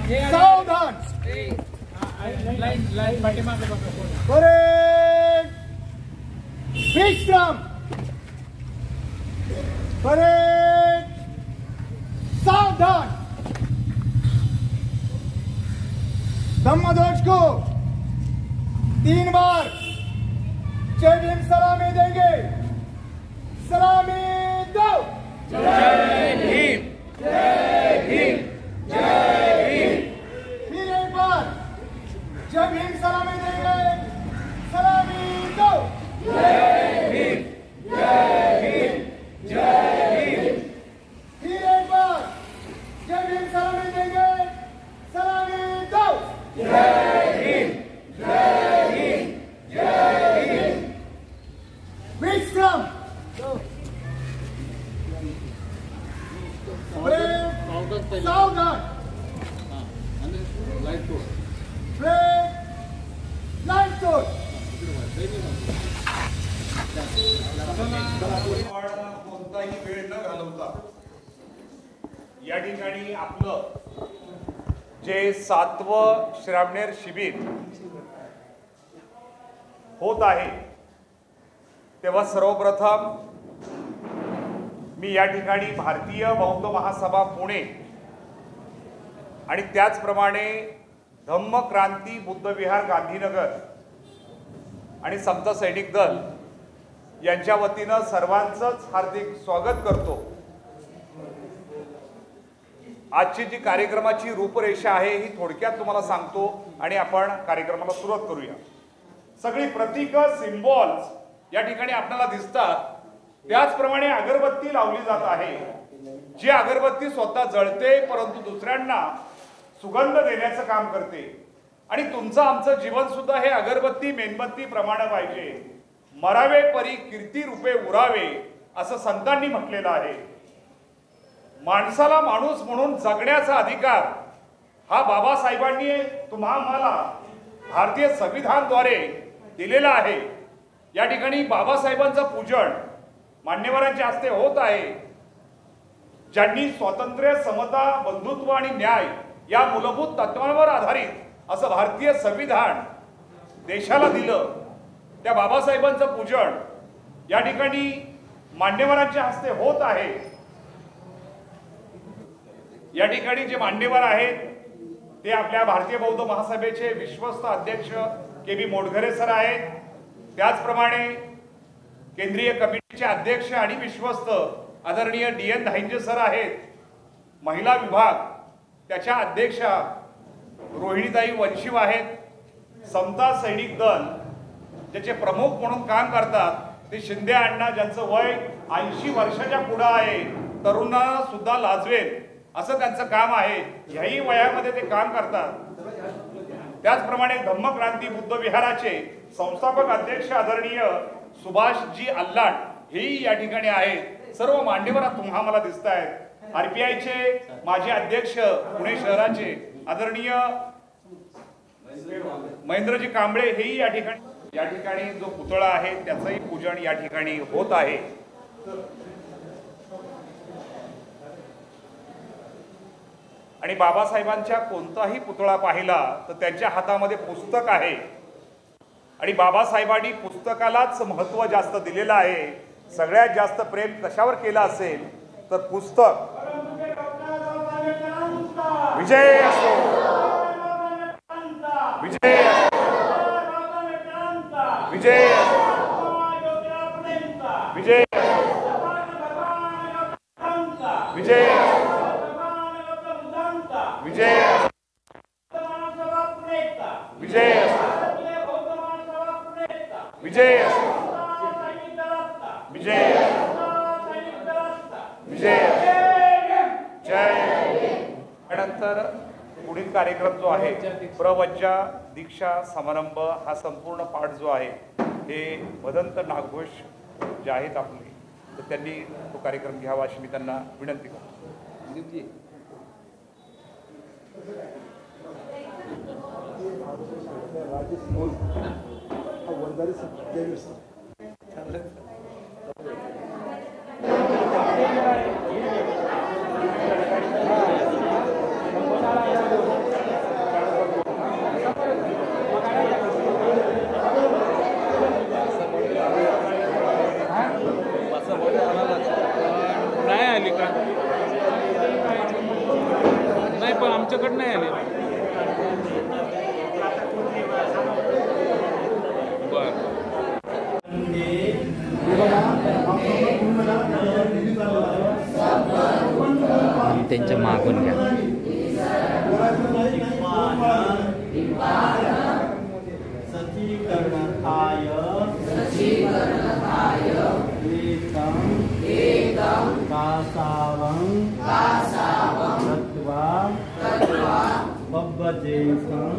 सावधान. परेड विश्राम. परेड सावधान. धम्मध्वज को 3 बार जय भीम सलामी देंगे. सलामी दो. जय भीम, जय भीम, जय भीम. फिर एक बार जय भीम सलामी देंगे. सलामी दो. जय भीम, जय भीम, जय भीम. फिर एक बार जय भीम सलामी देंगे. सलामी दो. जय भीम, जय भीम, जय भीम. विश्राम. सावधान. ब्रेक लाईट तोड. कोणताही वेळ न घालवता या ठिकाणी आपलं जे 7वं श्रामणेर शिबिर होत आहे तेव्हा सर्वप्रथम मी या ठिकाणी भारतीय बौद्ध महासभा पुणे आणि त्याचप्रमाणे धम्म क्रांती बुद्ध विहार गांधीनगर आणि समता सैनिक दल यांच्या वतीनं सर्वांचंच हार्दिक स्वागत करतो. आजची जी कार्यक्रमाची रूपरेषा आहे ही थोडक्यात तुम्हाला सांगतो आणि आपण कार्यक्रमाला सुरुवात करूया. सगळी प्रतीक सिम्बॉल्स या ठिकाणी आपल्याला दिसतात. त्याचप्रमाणे अगरबत्ती लावली जात आहे. जी अगरबत्ती स्वतः जळते परंतु दुसऱ्यांना सुगंध देण्याचं काम करते. आणि तुमचं आमचं जीवन सुद्धा हे अगरबत्ती मेणबत्ती प्रमाणे पाहिजे. मरावे परी कीर्ती रूपे उरावे असं संतांनी म्हटलेलं आहे. माणसाला माणूस म्हणून जगण्याचा अधिकार हा बाबासाहेबांनी तुम्हाला भारतीय संविधानाद्वारे दिलेला आहे. या ठिकाणी बाबासाहेबांचं पूजन मान्यवरांच्या हस्ते होत आहे. ज्यांनी स्वातंत्र्य, समता, बंधुत्व आणि न्याय या मूलभूत तत्वांवर आधारित असं भारतीय संविधान देशाला दिलं त्या बाबासाहेबांचं पूजन या ठिकाणी मान्यवरांच्या हस्ते होत आहे. या ठिकाणी जे मान्यवर आहेत ते आपल्या भारतीय बौद्ध महासभेचे विश्वस्त अध्यक्ष KB मोडघरे सर आहेत. त्याचप्रमाणे केंद्रीय कमिटीचे अध्यक्ष आणि विश्वस्त आदरणीय DN धाईंजे सर आहेत. महिला विभाग त्याच्या अध्यक्षा रोहिणीताई वंशिव आहेत. समता सैनिक दल ज्याचे प्रमुख म्हणून काम करतात ते शिंदे अण्णा, ज्यांचं वय 80 वर्षाच्या पुढे आहे. तरुणांना सुद्धा लाजवेल असं त्यांचं काम आहे. ह्याही वयामध्ये ते काम करतात. त्याचप्रमाणे धम्म क्रांती बुद्ध विहाराचे संस्थापक अध्यक्ष आदरणीय सुभाषजी अल्लाट हेही या ठिकाणी आहेत. सर्व मान्यवर तुम्हाला दिसत आहेत. RPIचे माजी अध्यक्ष पुणे शहराचे आदरणीय महेंद्रजी कांबळे हेही या ठिकाणी जो पुतळा आहे त्याचंही पूजन या ठिकाणी होत आहे. आणि बाबासाहेबांच्या कोणताही पुतळा पाहिला तर त्यांच्या हातामध्ये पुस्तक आहे. आणि बाबासाहेबांनी पुस्तकालाच महत्त्व जास्त दिलेलं आहे. सगळ्यात जास्त प्रेम कशावर केलं असेल तर पुस्तक. विजय असो, विजय असो, विजय असो, विजय विजय विजय विजय विजय विजय विजय जय. त्यानंतर पुढील कार्यक्रम जो आहे प्रवज्जा दीक्षा समारंभ हा संपूर्ण पाठ जो आहे हे भदंत नागघोष जे आहेत आपले तर त्यांनी तो कार्यक्रम घ्यावा अशी मी त्यांना विनंती करतो. पण आमच्याकडे नाही आले. बरं त्यांच्या मागून घ्या. सचीकरणथाय एकं कासावं तत्वा पब्बजेकं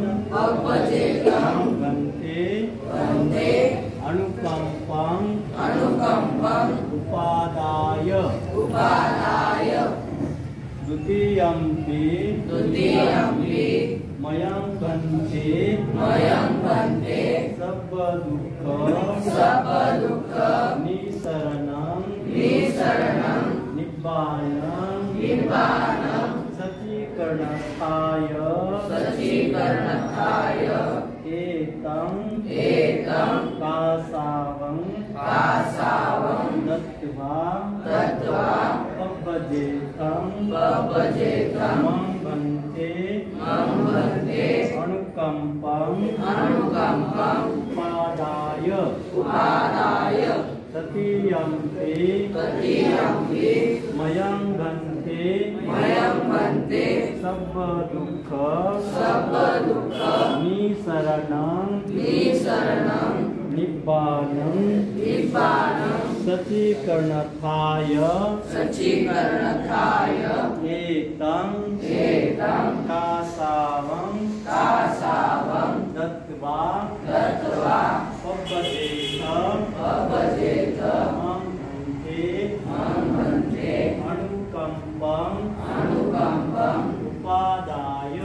गन्ते अनुकम्पं उपादाय द्वितीयम्पि मयं बन्ते सब्बदुःख निसरणं निब्बानं सचीकरणथाय एतं कासावं दत्त्वा पब्बजेकं मं बन्ते अनुकम्पं उपादाय तृतीयम्पि मयं बन्ते सब्बदुःख निसरणं निब्बानं सचीकरणथाय एतं कासावं दत्त्वा पब्बजेकं मं बन्ते अनुकम्पं उपादाय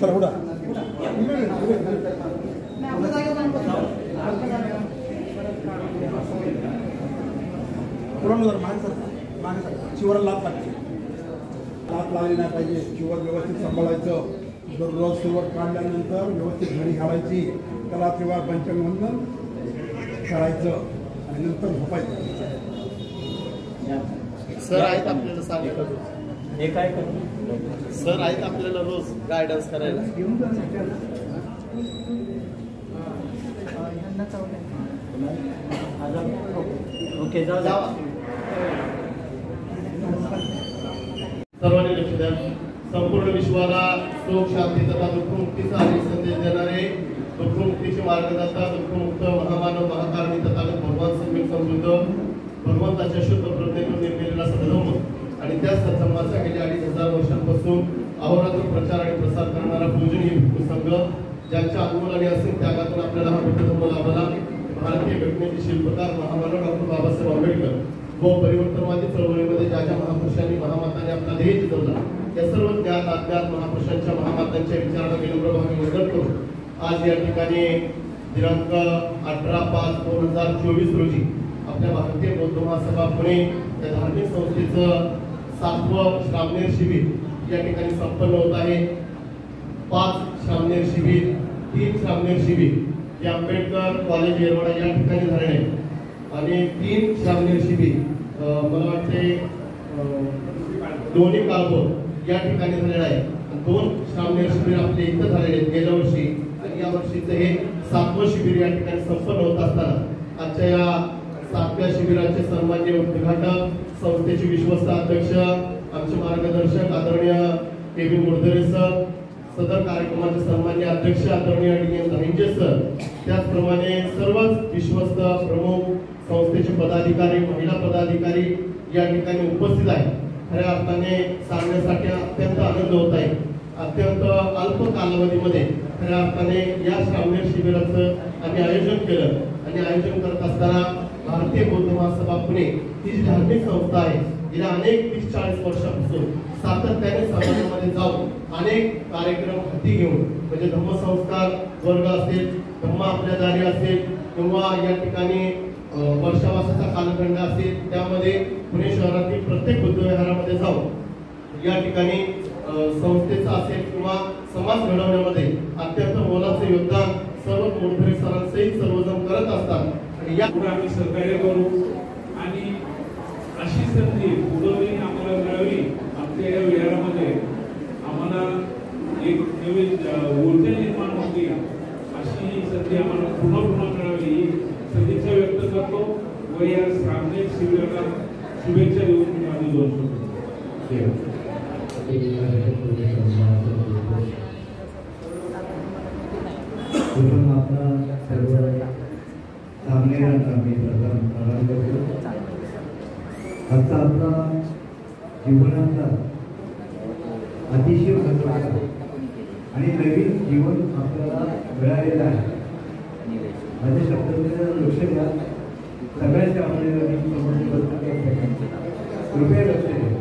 चला उडा शिवाला लाभ लागते. लाभ लागली नाही पाहिजे. शिवर व्यवस्थित सांभाळायचं. दररोज शिवर काढल्यानंतर व्यवस्थित घडी घालायची. त्याला तेव्हा पंचमवंदन करायचं आणि नंतर झोपायचं. सर आहेत आपल्याला सांगितलं. हे काय करतो सर आहेत आपल्याला रोज गायडन्स करायला. ओके जाऊ. सर्वांनी लक्ष द्या. संपूर्ण विश्वाला सुख शांती तथा दुःखमुक्तीचा आणि संदेश देणारे दुःखमुक्तीचे मार्गदर्ता दुःखमुक्त महामानव महाकारणी तथागत भगवान सम्यक समृद्ध भगवंताच्या शुद्ध प्रज्ञेतून निर्मिलेला सद्धर्म आणि त्या सद्धर्माचा गेल्या 2500 वर्षांपासून अहोरात्र प्रचार आणि प्रसार करणारा पूजनीय भिक्खू संघ ज्यांच्या अनमोल आणि असीम त्यागातून आपल्याला हा बुद्ध धर्म लाभला. भारतीय घटनेचे शिल्पकार महामानव डॉक्टर बाबासाहेब आंबेडकर व परिवर्तनवादी चळवळीमध्ये ज्या ज्या महापुरुषांनी महामातांनी आपला ध्येय चितवला त्या सर्व ज्ञात अज्ञात महापुरुषांच्या महामातांच्या विचारांना विनम्र भावे वंदन करून आज या ठिकाणी दिनांक 18/5/2024 रोजी आपल्या भारतीय बौद्ध महासभा पुणे या धार्मिक संस्थेचं 7वं श्रामणेर शिबिर या ठिकाणी संपन्न होत आहे. 5 श्रामणेर शिबिर, 3 श्रामणेर शिबिर जे आंबेडकर कॉलेज येरवडा या ठिकाणी झाले आहे आणि 3 श्रामणेर शिबिर मला वाटते दोन्ही काळभोर या ठिकाणी झालेलं आहे. 2 श्रामणेर शिबिर आपले इथं झालेले आहेत गेल्या वर्षी आणि या वर्षीचं हे 7वं शिबिर या ठिकाणी संपन्न होत असताना आजच्या या 7व्या शिबिराचे सन्माननीय उद्घाटक संस्थेचे विश्वस्त अध्यक्ष आमचे मार्गदर्शक आदरणीय केविन मुर्दरे सर, सदर कार्यक्रमाचे सन्माननीय अध्यक्ष आदरणीय डी.एन. धांजे सर, त्याचप्रमाणे सर्वच विश्वस्त प्रमुख संस्थेचे पदाधिकारी महिला पदाधिकारी या ठिकाणी उपस्थित आहेत. खऱ्या अर्थाने सांगण्यासाठी अत्यंत आनंद होत आहे. अत्यंत अल्प कालावधीमध्ये खऱ्या अर्थाने या श्रामणेर शिबिराचं आम्ही आयोजन केलं आणि आयोजन करत असताना भारतीय बौद्ध महासभा पुणे ही जी धार्मिक संस्था आहे गेल्या अनेक 30-40 वर्षापासून सातत्याने समाजामध्ये जाऊन अनेक कार्यक्रम हाती घेऊन म्हणजे धम्मसंस्कार वर्ग असेल, धम्म आपल्या दारी असेल किंवा या ठिकाणी वर्षावासाचा कालखंड असेल त्यामध्ये पुणे शहरातील प्रत्येक बुद्धविहारामध्ये संस्थेमध्ये जाऊन या ठिकाणी संस्थेचं असेल किंवा समाज घडवण्यामध्ये अत्यंत मोलाचं योगदान सर्व मोठे सरांसहित सर्वजण करत असतात आणि या पुढे आम्ही सहकार्य करू आणि अशी संधी पुढे आम्हाला मिळावी. आपल्या या विहारामध्ये आम्हाला एक नवीन ऊर्जा निर्माण होती अशी संधी आम्हाला पुन्हा पुन्हा मिळावी ही सदिच्छा व्यक्त करतो व या सामने शिबिराला शुभेच्छा देऊन मी माझी 2 शब्द प्रथम आपला सर्व सामनेदारांना मी प्रदान करतो. आजचा आपला जीवनाचा अतिशय महत्त्वाचा आणि नवीन जीवन आपल्याला मिळालेलं आहे. माझ्या शब्दांचं लक्ष द्या. सगळ्या सामनेदारांनी कृपया लक्ष द्या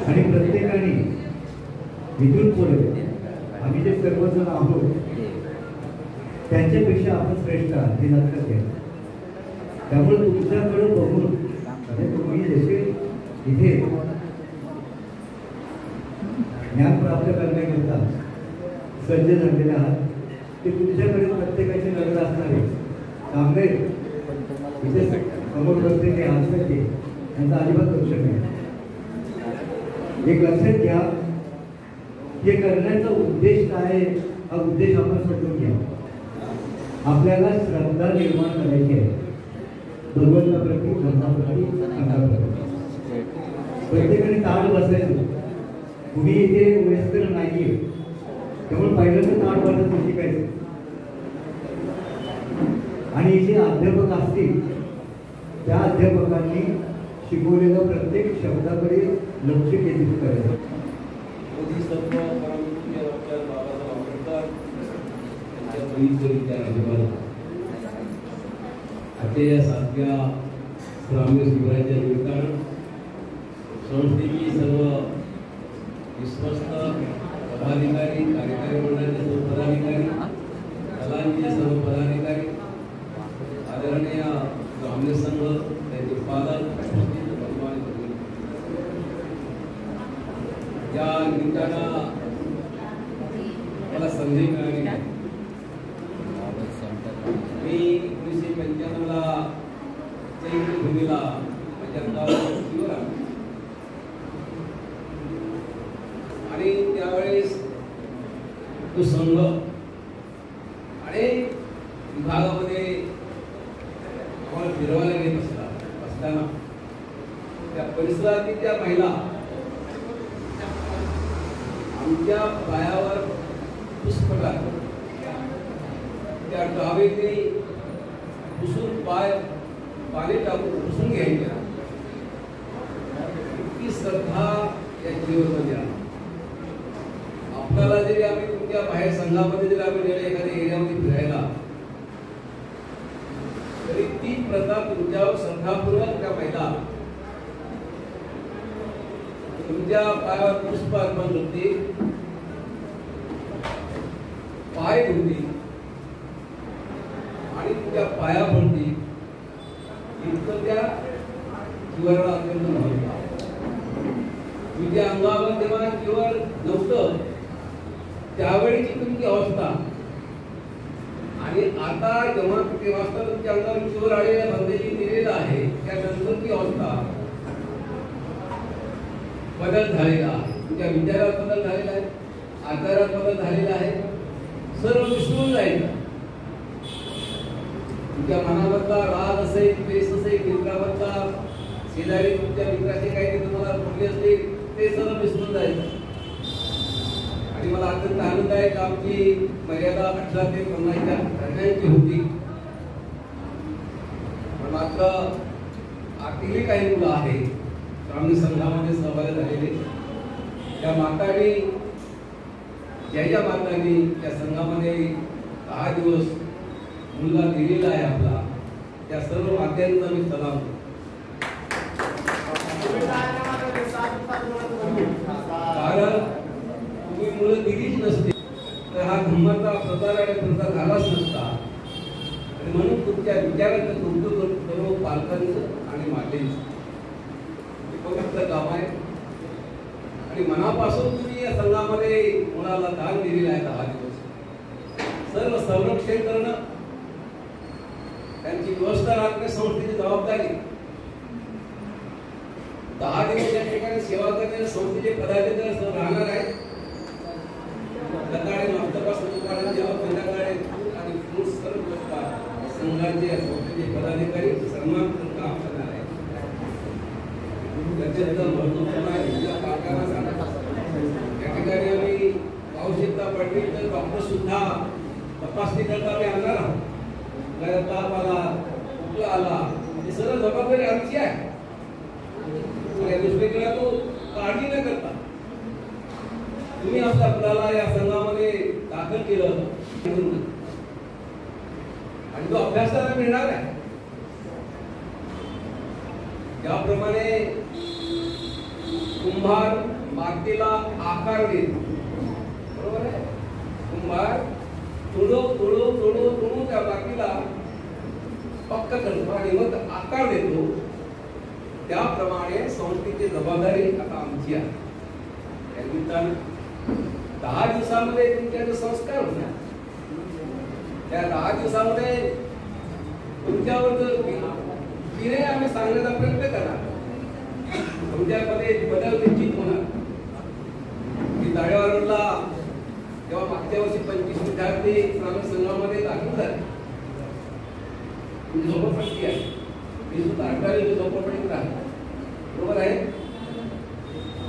आणि प्रत्येकाने इथून पुढे आम्ही जे सर्वजण आहोत त्यांच्यापेक्षा आपण श्रेष्ठ आहात हे लक्षात घ्या. त्यामुळे तुमच्याकडे बघून तुम्ही जसे इथे ज्ञान प्राप्त करण्याकरता सज्ज झालेले आहात ते तुमच्याकडे प्रत्येकाची नजर असणार आहे. त्यामुळे इथे समोर बसलेले आसपासचे यांचा अजिबात लक्ष नाही. एक लक्षात घ्या हे करण्याचा उद्देश काय हा उद्देश आपण समजून घ्या. आपल्याला श्रद्धा निर्माण करायची आहे भगवंताप्रती धर्माप्रती संघाप्रती. प्रत्येकाने ताट बसायचं. तुम्ही इथे वयस्कर नाहीये त्यामुळे पहिल्यांदा ताट बसायचं शिकायचं आणि जे अध्यापक असतील त्या अध्यापकांनी शिकवलेल्या प्रत्येक शब्दाकडे लक्ष केंद्रित करायचं. बोधिसत्व परमपूज्य डॉक्टर बाबासाहेब आंबेडकर यांच्या बहिणीचे विचार अभिमान आजच्या या 7व्या ग्रामीण शिबिराच्या निमित्तानं संस्थेची सर्व विश्वस्त पदाधिकारी कार्यकारी मंडळाचे सर्व पदाधिकारी कलांचे सर्व पदाधिकारी आदरणीय ग्रामीण संघ त्यांचे पालक या निमित्तानं मला संधी मिळाली. मी 1995ला चैत्यभूमीला माझ्या आणि त्यावेळेस तो संघ अनेक विभागामध्ये आम्हाला फिरवायला घेत असताना त्या परिसरातील त्या महिला आमच्या पायावर पुष्पटात त्या डावेने पुसून पाणी टाकून पुसून घ्यायच्या. इतकी श्रद्धा या जीवनामध्ये आहे. आपल्याला जरी आम्ही तुमच्या बाहेर संघामध्ये जरी आम्ही गेले एखाद्या एरियामध्ये फिरायला तरी ती प्रथा तुमच्यावर श्रद्धापूर्वक त्या महिला तुमच्या पायावर पुष्प अर्पण करते, पाय धुते आणि तुमच्या पाया पडते. इतकं त्या जीवाला अत्यंत महत्व. तुमच्या अंगावर तेव्हा जीवन नव्हतं त्यावेळीची तुमची अवस्था आणि आता जेव्हा ते वाजता तुमच्या अंगावर जीवर आलेल्या बंदेजी दिलेला आहे त्यानंतरची अवस्था बदल झालेला आहे. तुमच्या विचारात बदल झालेला आहे, आकारात बदल झालेला आहे. सर्व विसरून जायचं. तुमच्या मनामधला राग असेल, द्वेष असेल, मित्रामधला शेजारी तुमच्या मित्राचे काही तुम्हाला बोलले असतील ते सर्व विसरून जायचं. आणि मला अत्यंत आनंद आहे की आमची मर्यादा 18 ते 50च्या दरम्यानची होती. पण मात्र आतली काही मुलं आहेत ग्रामीण संघामध्ये सहभागी झालेले त्या मातांनी ज्या मातांनी त्या संघामध्ये 10 दिवस मुलगा दिलेला आहे आपला त्या सर्व मात्यांचा मी सलाम करतो. कारण तुम्ही मुलं दिलीच नसते तर हा धर्माचा प्रचार आणि प्रसार झालाच नसता. आणि म्हणून तुमच्या विचाराचं कौतुक सर्व पालकांचं आणि मातेचं. पवित्र काम आहे आणि मनापासून तुम्ही या संघामध्ये मुलाला दान दिलेलं आहे 10 दिवस सर्व संरक्षण करणं त्यांची व्यवस्था राखणे संस्थेची जबाबदारी 10 दिवस या ठिकाणी सेवा करणारे संस्थेचे पदाधिकारी राहणार आहेत सकाळी 9 पासून दुपारी जेव्हा संध्याकाळी आणि पुरुष सर्व संघाचे संस्थेचे पदाधिकारी सन्मान काम करणार आहेत अत्यंत महत्वपूर्ण आहे या पालकांना सांगा या ठिकाणी आम्ही आवश्यकता पडली तर डॉक्टर सुद्धा तपासणी करता आम्ही आणणार आहोत ताप आला खोकला आला ही सर्व जबाबदारी आमची आहे या दृष्टीने तो काळजी न करता तुम्ही आपल्या मुलाला या संघामध्ये दाखल केलं आणि तो अभ्यासाला मिळणार आहे ज्याप्रमाणे कुंभार मातीला आकार देतो बरोबर आहे कुंभार तोडून त्या मातीला पक्का करतो आणि मग आकार देतो त्याप्रमाणे संस्थेची जबाबदारी आता आमची आहे त्या निमित्तानं 10 दिवसामध्ये तुमचे संस्कार होणार त्या 10 दिवसामध्ये तुमच्यावर तिने आम्ही सांगण्याचा प्रयत्न करणार तुमच्यामध्ये बदल निश्चित होणार की ताळेवाडला तेव्हा मागच्या वर्षी 25 विद्यार्थी ग्रामीण संघामध्ये दाखल झाले झोपडपट्टी आहे मी सुद्धा 18 झोपडपट्टीत राहतो बरोबर आहे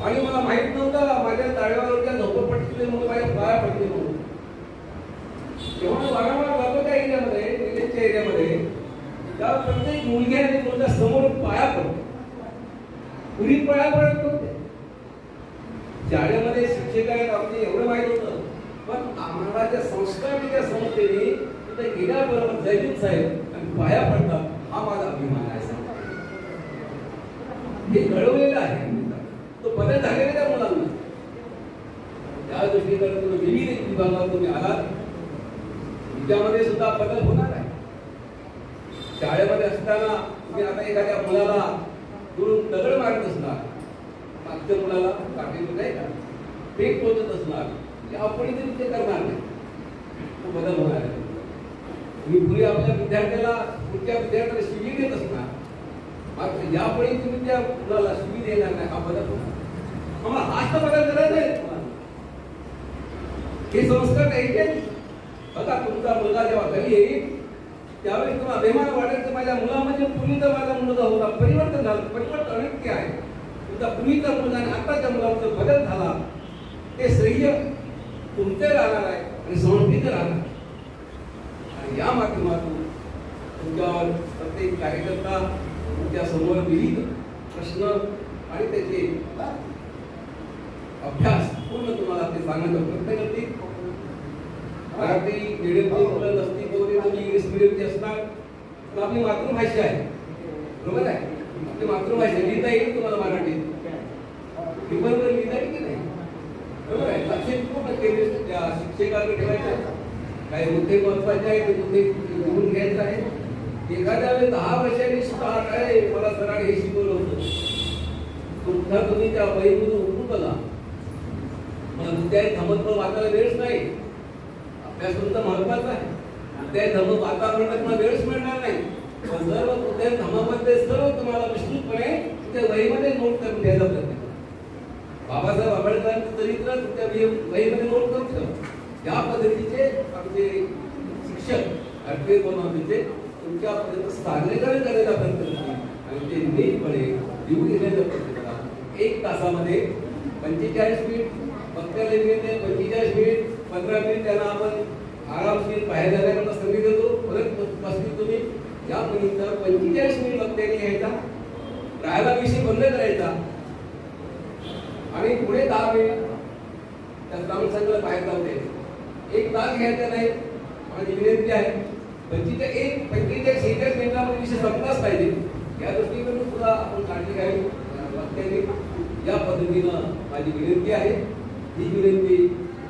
आणि मला माहित नव्हतं माझ्या ताळेवाडच्या झोपडपट्टीतले मुलं माझ्या पाया पडले म्हणून तेव्हा वारंवार जातो त्या एरियामध्ये विलेजच्या एरियामध्ये त्या प्रत्येक मुलगी आणि मुलगा समोर पाया पडतो पुरी पाया पडत नव्हते शाळेमध्ये शिक्षकांना आमचे एवढं माहित होतं पण आम्हाला त्या संस्काराच्या संस्थेने तिथे गेल्याबरोबर जयदीप साहेब आणि पाया पडतात हा माझा अभिमान आहे हे घडवलेलं आहे तो बदल झालेला त्या मुलांना त्या दृष्टीने तुम्ही विविध विभागात तुम्ही आलात त्यामध्ये सुद्धा बदल होणार आहे शाळेमध्ये असताना तुम्ही आता एखाद्या मुलाला दुरून दगड मारत असणार मागच्या मुलाला काठीवर नाही का फेक पोचत असणार यापुढे तरी ते करणार नाही तो बदल होणार आहे तुम्ही पुढे आपल्या विद्यार्थ्याला पुढच्या विद्यार्थ्याला शिवी देत असणार मात्र यापुढे तुम्ही त्या मुलाला शिवी देणार नाही हा बदल होणार आम्हाला हाच तर बदल करायचा आहे हे संस्कार द्यायचे बघा तुमचा मुलगा जेव्हा घरी येईल त्यावेळी तुम्हाला अभिमान वाटेल की माझ्या मुलामध्ये पूर्वीचा माझा मुलगा होता परिवर्तन झालं परिवर्तन अनेक आहे तुमचा पूर्वीचा मुलगा आणि आताच्या मुलाचा बदल झाला ते श्रेय तुमचे राहणार आहे आणि संस्थेचं राहणार आणि या माध्यमातून तुमच्यावर प्रत्येक कार्यकर्ता तुमच्या समोर विविध प्रश्न आणि त्याचे अभ्यास पूर्ण तुम्हाला ते सांगण्याचा प्रयत्न करतील मराठी मीडियमची मुलं नसती वगैरे तुम्ही इंग्लिश मीडियमची असणार पण आपली मातृभाषा आहे बरोबर आहे आपली मातृभाषा लिहिता येईल तुम्हाला मराठीत पेपरवर लिहिता येईल की नाही बरोबर आहे लक्ष पूर्ण केले त्या शिक्षकांकडे ठेवायचं काही मुद्दे महत्वाचे आहे ते मुद्दे लिहून घ्यायचं आहे एखाद्या वेळेस 10 वर्षांनी सुद्धा काय मला सरांनी हे शिकवलं होतं सुद्धा तुम्ही त्या वहीमधून उठून बघा मला विद्यार्थी थांबत वाचायला वेळच नाही अभ्यास तुमचा महत्वाचा आहे त्या धर्म वातावरणात तुम्हाला वेळच मिळणार नाही पण सर्व त्या धर्मामध्ये सर्व तुम्हाला विस्तृतपणे त्या वहीमध्ये नोट करून द्यायचा प्रयत्न बाबासाहेब आंबेडकरांचं चरित्र तुमच्या वहीमध्ये नोट करून ठेवा या पद्धतीचे आमचे शिक्षक अडके बनवण्याचे तुमच्यापर्यंत सादरीकरण करायचा प्रयत्न करतील आणि ते नीटपणे लिहून घेण्याचा प्रयत्न करा 1 तासामध्ये 45 मिनिट बघत्या लेखीने 45 मिनिट 15 मिनिट त्यांना आपण आरामशीर बाहेर जाण्याकरता संधी देतो परत बसतील तुम्ही या नंतर 45 मिनिट बघत्याने घ्यायचा राहायला विषय बंद करायचा आणि पुढे 10 मिनिट त्या ग्रामीण संघाला बाहेर जाऊ द्यायचं 1 तास घ्यायचा नाही माझी विनंती आहे 45-46 मिनिटामध्ये विषय संपलाच पाहिजे या दृष्टीने सुद्धा आपण काळजी घ्यावी बघत्याने या पद्धतीनं माझी विनंती आहे ही विनंती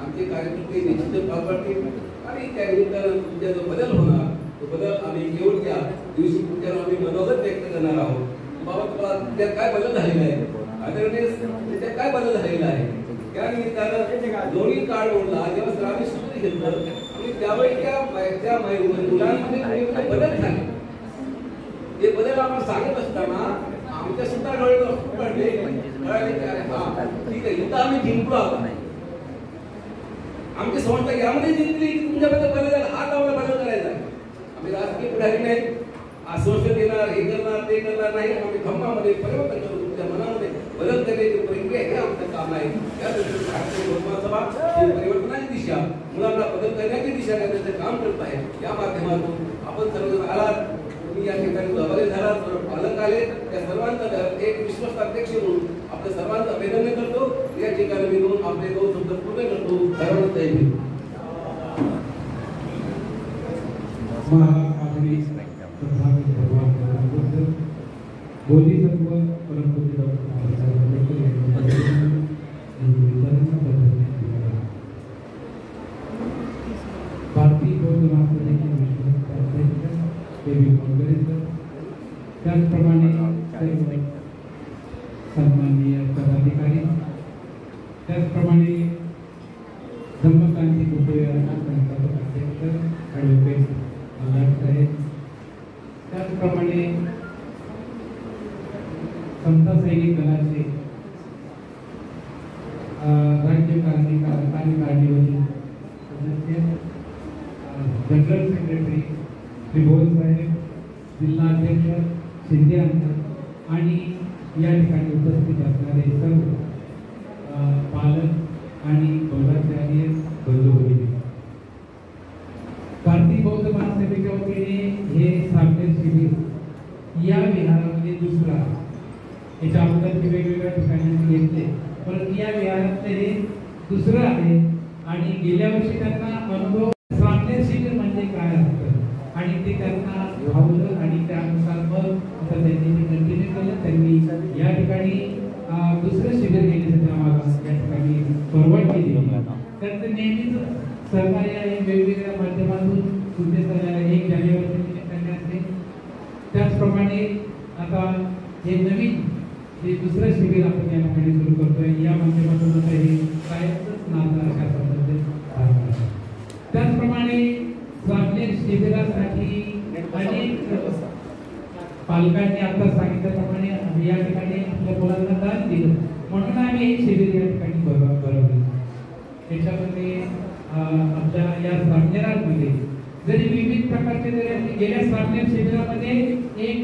आमचे कार्यकर्ते निश्चित पार पाडतील आणि त्या निमित्तानं तुमचा जो बदल होणार तो बदल आम्ही केवळ त्या दिवशी तुमच्यावर आम्ही मनोगत व्यक्त करणार आहोत बाबा तुला काय बदल झालेला आहे आदरणीय त्याच्यात काय बदल झालेला आहे त्या निमित्तानं दोन्ही काळ ओढला जेव्हा सरांनी सूत्र घेतलं आणि त्यावेळी त्या मुलांमध्ये बदल झाले. ते बदल आपण सांगत असताना आमच्या सुद्धा डोळे पडले हा ठीक आहे इथं आम्ही जिंकलो आहोत. आमची संस्था यामध्ये जिंकली की तुमच्याबद्दल बदल झाला हा आम्हाला बदल करायचा आहे. आम्ही राजकीय पुढारी नाही आश्वासन देणार हे करणार ते करणार नाही. आम्ही धम्मामध्ये परिवर्तन करू तुमच्या मनामध्ये बदल करण्याची प्रक्रिया हे आमचं काम आहे. त्या दृष्टीने सभा परिवर्तनाची दिशा मुलांना बदल करण्याची दिशा करण्याचं काम करत आहे. या माध्यमातून आपण सर्वजण आलात तुम्ही या ठिकाणी सहभागी झालात पालक आले त्या सर्वांचं एक विश्वस्त अध्यक्ष म्हणून आपल्या सर्वांचं अभिनंदन करतो. या ठिकाणी मी आपले 2 शब्द पूर्ण करतो. सर्वांना जय भीम. बोधिसत्व परमपूज्य डॉक्टर बाबासाहेब आंबेडकर यांच्या भारतीय बौद्ध महासभेचे विश्वस्त अध्यक्ष देवी काँग्रेस त्याचप्रमाणे सर्व सन्माननीय पदाधिकारी त्याचप्रमाणे धम्मक्रांती बुद्धविहाराचे संस्थापक अध्यक्ष ॲडव्होकेट साहेब त्याचप्रमाणे समता सैनिक दलाचे राज्य कार्यकारिणीवरील सदस्य जनरल सेक्रेटरी त्रिभुवन साहेब जिल्हाध्यक्ष शिंदे आणि या ठिकाणी उपस्थित असणारे सर्व पालक आणि बौद्धाचार्य बंधू भगिनी भारतीय बौद्ध महासभेच्या वतीने हे सामने शिबिर या विहारामध्ये दुसरा याच्या अगोदर वेगवेगळ्या ठिकाणी घेतले परंतु या विहारातले हे दुसरं आहे. आणि गेल्या वर्षी त्यांना अनुभव सामने शिबिर म्हणजे काय असतं आणि ते त्यांना भावलं आणि त्यानुसार मग आता त्यांनी कंटिन्यू केलं. त्यांनी या ठिकाणी दुसरं शिबिर घेण्यासाठी आम्हाला या ठिकाणी परवानगी दिली. त्यांचं नेहमीच सहकार्य आहे वेगवेगळ्या माध्यमातून तुमचे 1 जानेवारी निमित्ताने असते. त्याचप्रमाणे आता हे नवीन हे दुसरं शिबिर आपण या ठिकाणी सुरू करतोय. या माध्यमातून आता हे कायमच नातं अशा पद्धतीने त्याचप्रमाणे स्वातंत्र्य शिबिरासाठी अनेक पालकांनी आता सांगितल्याप्रमाणे या ठिकाणी आपल्या मुलांना दान दिलं म्हणून आम्ही एक शिबिर या ठिकाणी भरवलं. त्याच्यामध्ये आपल्या या सामनेरांमध्ये जरी विविध प्रकारचे जरी गेल्या सामने शिबिरामध्ये एक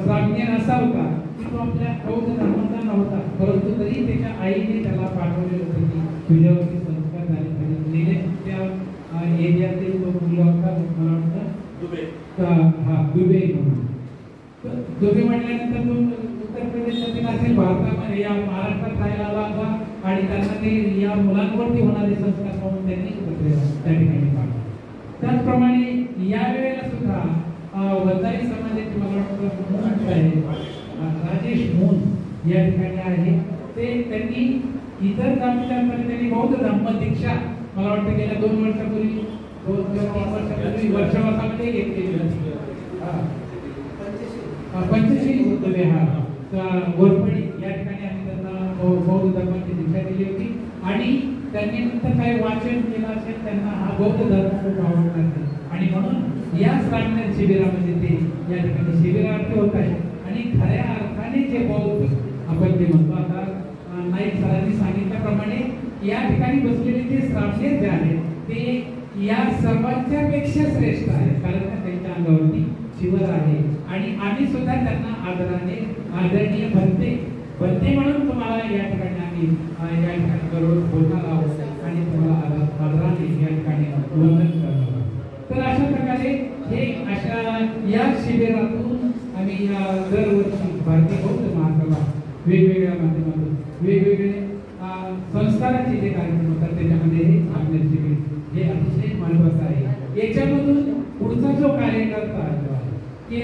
सामनेर असा होता की तो आपल्या बौद्ध धर्माचा नव्हता परंतु तरी त्याच्या आईने त्याला पाठवलेलं होतं की तुझ्यावरती संस्कार झाले पाहिजे. त्या एरियातील तो मुलगा होता मला वाटतं दुबे म्हणून. दुबे म्हटल्यानंतर तो उत्तर प्रदेशातील असेल भारतामध्ये या महाराष्ट्रात राहायला आला होता आणि त्यांना ते या मुलांवरती होणारे संस्कार म्हणून त्यांनी त्या ठिकाणी पाठवले. त्याचप्रमाणे या वेळेला सुद्धा वंजारी समाजाचे मला वाटतं आहे राजेश मोन या ठिकाणी आहे. ते त्यांनी इतर जातींमध्ये त्यांनी बौद्ध धम्म दीक्षा मला वाटतं गेल्या 2 वर्षापूर्वी 2-3 वर्षापूर्वी वर्षावासामध्ये घेतलेली होती. पंचशील बुद्ध विहार गोरपडी या ठिकाणी आम्ही त्यांना बौद्ध धर्माची दीक्षा दिली होती आणि त्यांनी नंतर काही वाचन केलं असेल त्यांना हा बौद्ध धर्म खूप आवडला असेल आणि म्हणून या सामने शिबिरामध्ये ते या ठिकाणी शिबिरार्थी होत आहे. आणि खऱ्या अर्थाने जे बौद्ध आपण जे म्हणतो आता नाईक सरांनी सांगितल्याप्रमाणे या ठिकाणी बसलेले जे सामने जे आहेत ते या सर्वांच्या पेक्षा श्रेष्ठ आहे कारण त्यांच्या अंगावरती शिवर आहे आणि आम्ही सुद्धा त्यांना आदराने आदरणीय बनते म्हणून तुम्हाला या ठिकाणी आम्ही या ठिकाणी बरोबर बोलणार आहोत आणि तुम्हाला आदराने या ठिकाणी वंदन करणार आहोत. तर अशा प्रकारे हे अशा या शिबिरातून आम्ही दरवर्षी भारतीय बौद्ध महासभा वेगवेगळ्या माध्यमातून वेगवेगळे संस्काराचे जे कार्यक्रम होतात त्याच्यामध्ये हे सामने शिबिर हे अतिशय महत्त्वाचं आहे. याच्यामधून पुढचा जो कार्यकर्ता की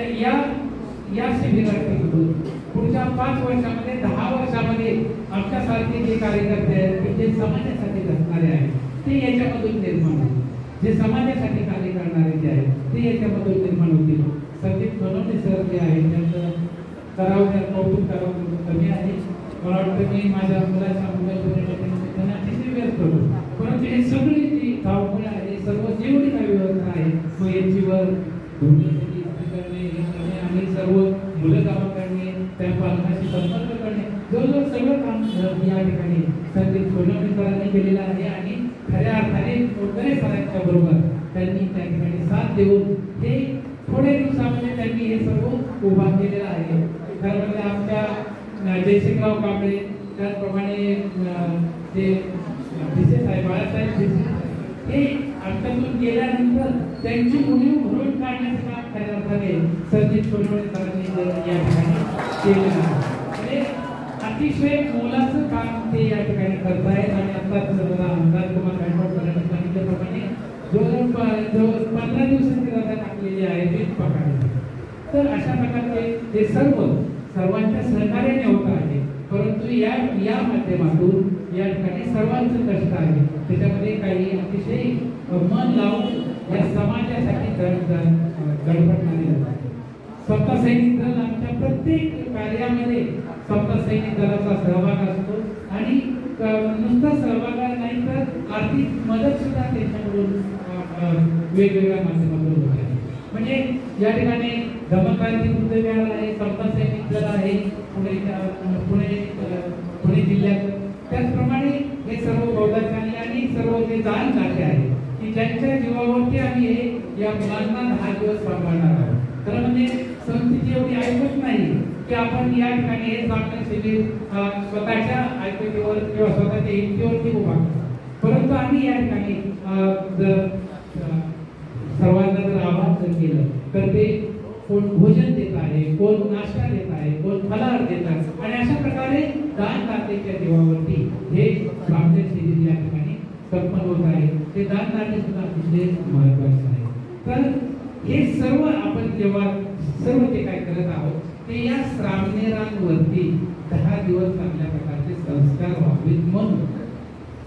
या शिबिरातून पुढच्या 5 वर्षामध्ये 10 वर्षामध्ये आमच्यासारखे जे कार्यकर्ते आहेत की जे समाजासाठी झटणारे आहेत ते याच्यामधून निर्माण होतील. जे समाजासाठी कार्य करणारे जे आहेत ते याच्यामधून निर्माण होतील. संदीप सोनवणे सर जे आहेत त्यांचं करावं कौतुक करावं कमी आहे. मला वाटतं मी माझ्या मुलाच्या मुलाच्या अतिशय व्यस्त होतो, परंतु हे सगळी जी धावपळ आहे, सर्व जेवढी काही व्यवस्था आहे मग याचीवर करणे आणि सर्व मुलं कामं करणे, त्या पालकांशी संपर्क करणे, जवळजवळ सगळं काम या ठिकाणी संदीप सोनवणे सरांनी केलेलं आहे. आणि खऱ्या अर्थाने मोठे सरांच्या बरोबर त्यांनी त्या ठिकाणी साथ देऊन हे थोड्या दिवसामध्ये त्यांनी हे सर्व उभा केलेलं आहे. खरं म्हणजे आमच्या जयसिंगराव कांबळे, त्याचप्रमाणे जे भिसे साहेब बाळासाहेब भिसे हे आमच्यातून गेल्यानंतर त्यांची उणीव भरून काढण्याचं काम खऱ्या अर्थाने संदीप सोनवणे सरांनी या ठिकाणी केलेलं आहे. अतिशय मोलाचं काम ते या ठिकाणी करतायत. आणि आत्ताच आमदार कुमार गायकवाड सरांनी सांगितल्याप्रमाणे जवळ 15 दिवसांची रजा टाकलेली आहे वीज पकडण्याची. तर अशा प्रकारचे हे सर्वांच्या सहकार्याने होत आहे, परंतु या माध्यमातून या ठिकाणी सर्वांचं कष्ट आहे. त्याच्यामध्ये काही अतिशय मन लावून या समाजासाठी धडपडणारे लोक आहेत. सप्ताह सैनिक दल आमच्या प्रत्येक कार्यामध्ये सप्ताह सैनिक दलाचा सहभाग असतो आणि नुसता सहभाग नाही तर आर्थिक मदत सुद्धा त्यांच्याकडून वेगवेगळ्या माध्यमातून होत आहे. म्हणजे या ठिकाणी धमक्रांती उद्योगाला आहे, सप्ताह सैनिक दल आहे पुणे जिल्ह्यात. त्याचप्रमाणे हे सर्व बौद्धाचार्य आणि सर्व जे दान नाते आहे की ज्यांच्या जीवावरती आम्ही हे या मुलांना 10 दिवस सांभाळणार आहोत. तर म्हणजे संस्थेची एवढी ऐकत नाही की आपण या ठिकाणी हे सामने शिबिर स्वतःच्या ऐकतेवर किंवा स्वतःच्या हिमतीवरती उभा करतो, परंतु आम्ही या ठिकाणी जर सर्वांना जर आवाहन केलं तर ते कोण भोजन देत आहे, कोण नाश्ता देत आहे, कोण फलाहार देत आहे आणि अशा प्रकारे दानदातेच्या जीवावरती हे सामने शिबिर या ठिकाणी संपन्न होत आहे. ते दानदाते सुद्धा अतिशय महत्वाचे आहे. तर हे सर्व आपण जेव्हा सर्व ते काय करत आहोत ते या श्रामणेरांवरती 10 दिवस चांगल्या प्रकारचे संस्कार व्हावेत म्हणून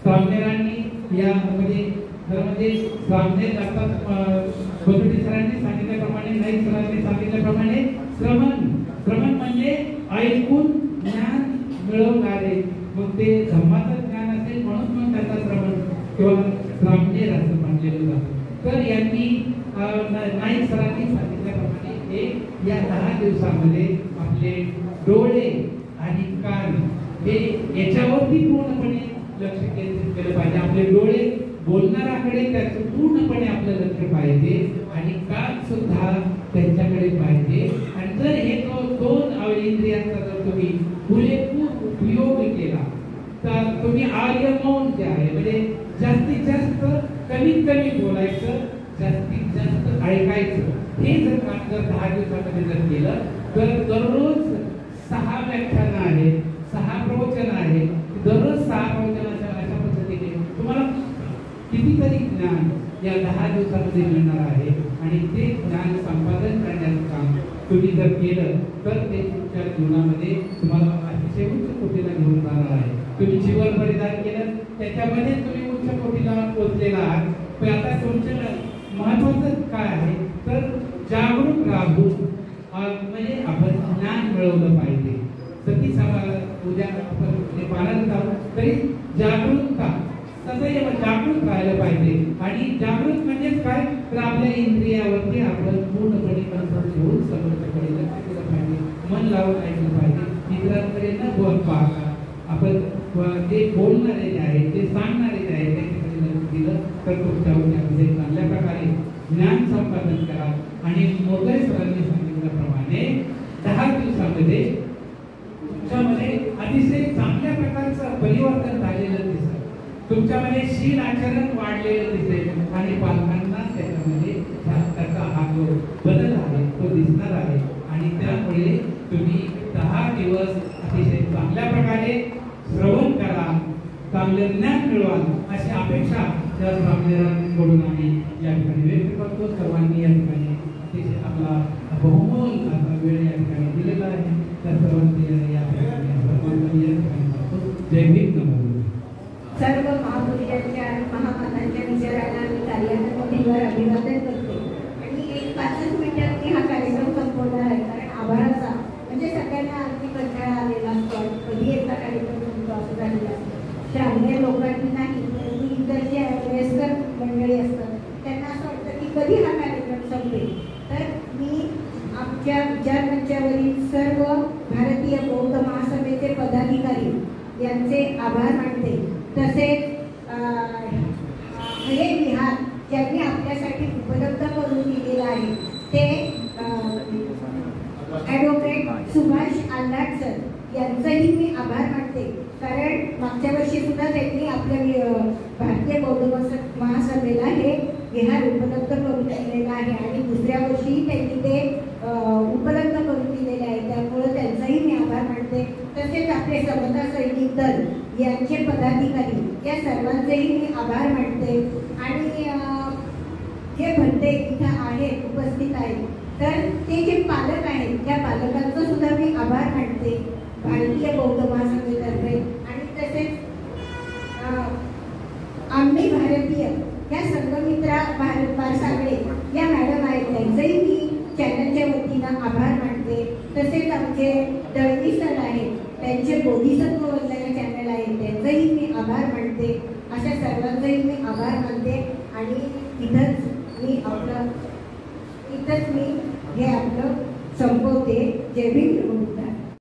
श्रामणेरांनी यामध्ये श्रामणेर आता बदुटी सरांनी सांगितल्याप्रमाणे, नाईक सरांनी सांगितल्याप्रमाणे श्रवण म्हणजे ऐकून ज्ञान मिळवणारे, मग ते धम्माचं ज्ञान असेल म्हणून मग त्याचा श्रवण किंवा श्रामणेर असं म्हणलेलं जातं. तर यांनी नाईक सरांनी सांगितल्याप्रमाणे हे या 10 दिवसामध्ये आपले डोळे आणि कान हे याच्यावरती पूर्णपणे लक्ष केंद्रित केलं पाहिजे. आपले डोळे बोलणाऱ्याकडे त्याचं पूर्णपणे आपलं लक्ष पाहिजे आणि कान सुद्धा त्यांच्याकडे पाहिजे. आणि जर हे दोन इंद्रियांचा जर तुम्ही पुरेपूर उपयोग केला तर तुम्ही आर्य मौन जे आहे म्हणजे जास्तीत जास्त कमीत कमी बोलायचं, जास्तीत जास्त ऐकायचं, हे जर काम जर 10 दिवसामध्ये जर केलं तर दररोज 6 व्याख्यान आहे, 6 प्रवचन आहे, दररोज 6 प्रवचनाच्या अशा पद्धतीने तुम्हाला कितीतरी ज्ञान या 10 दिवसामध्ये मिळणार आहे. आणि ते ज्ञान संपादन करण्याचं काम तुम्ही जर केलं तर ते तुमच्या जीवनामध्ये तुम्हाला अतिशय उच्च कोटीला घेऊन जाणार आहे. तुम्ही जीवन बलिदान केलं त्याच्यामध्ये तुम्ही उच्च कोटीला पोहोचलेला आहात. पण आता तुमचं महत्वाचं काय आहे तर जागरूक राहून म्हणजे आपण ज्ञान मिळवलं पाहिजे. सती समाज उद्या आपण पालन आहोत तरी जागरूकता सदैव जागृत राहिलं पाहिजे. आणि जागृत म्हणजेच काय तर आपल्या इंद्रियावरती आपण पूर्णपणे कंट्रोल ठेवून समोरच्याकडे लक्ष दिलं पाहिजे, मन लावून ऐकलं पाहिजे. इतरांकडे न बोल पाहता आपण जे बोलणारे जे आहे ते सांगणारे जे आहे त्याच्याकडे लक्ष दिलं तर तुमच्यामध्ये चांगल्या प्रकारे ज्ञान संपादन करा. आणि मोगरे सरांनी सांगितल्याप्रमाणे 10 दिवसामध्ये तुमच्यामध्ये अतिशय चांगल्या प्रकारचं परिवर्तन झालेलं दिसतं. तुमच्यामध्ये शील आचरण वाढलेलं दिसेल आणि पालकांना त्याच्यामध्ये त्याचा हा जो बदल आहे तो दिसणार आहे. आणि त्यामुळे तुम्ही 10 दिवस अतिशय चांगल्या प्रकारे श्रवण करा, चांगलं ज्ञान मिळवा अशी अपेक्षा त्या श्रामणेरांकडून आम्ही या ठिकाणी व्यक्त करतो. सर्वांनी या ठिकाणी अतिशय आपला बहुमोल असा वेळ या ठिकाणी दिलेला आहे. त्या सर्वांनी या ठिकाणी जय भीम. नमो. सर्व महापुरुषांच्या आणि महामातांच्या विचारांना मी कार्यालयावर अभिवादन करते. आणि एक 5 मिनिटात मी हा कार्यक्रम संपवणार आहे कारण आभाराचा म्हणजे सगळ्यांना लोकांनी नाही, परंतु इतर जे वयस्कर मंडळी असतात त्यांना असं वाटतं की कधी हा कार्यक्रम संपेल. तर मी आमच्या विचारमंचावरील सर्व भारतीय बौद्ध महासभेचे पदाधिकारी यांचे आभार मानते. तसेच हे विहार ज्यांनी आपल्यासाठी उपलब्ध करून दिलेलं आहे ते ॲडव्होकेट सुभाष आल्हाट सर यांचंही मी आभार मानते. कारण मागच्या वर्षी सुद्धा त्यांनी आपल्या भारतीय बौद्ध महासभेला हे विहार उपलब्ध करून दिलेलं आहे आणि दुसऱ्या वर्षीही त्यांनी ते उपलब्ध करून दिलेले आहे. त्यामुळे त्यांचाही मी आभार मानते. तसेच आपले समता सैनिक दल यांचे पदाधिकारी या सर्वांचेही मी आभार मानते. आणि जे भंते इथं आहेत उपस्थित आहेत तर ते जे पालक आहेत त्या पालकांचं सुद्धा मी आभार मानते भारतीय बौद्ध महासभेतर्फे. आणि तसेच आम्ही भारतीय या संघमित्रा बारसागळे या मॅडम आहेत त्यांचंही मी चॅनलच्या वतीनं आभार मानते. तसेच आमचे दळवी सर आहेत त्यांचे बोधिसत्व वंदना चॅनल आहे त्यांचंही मी आभार मानते. अशा सर्वांचंही मी आभार मानते. आणि इथंच मी हे आपलं संपवते. जय भीम.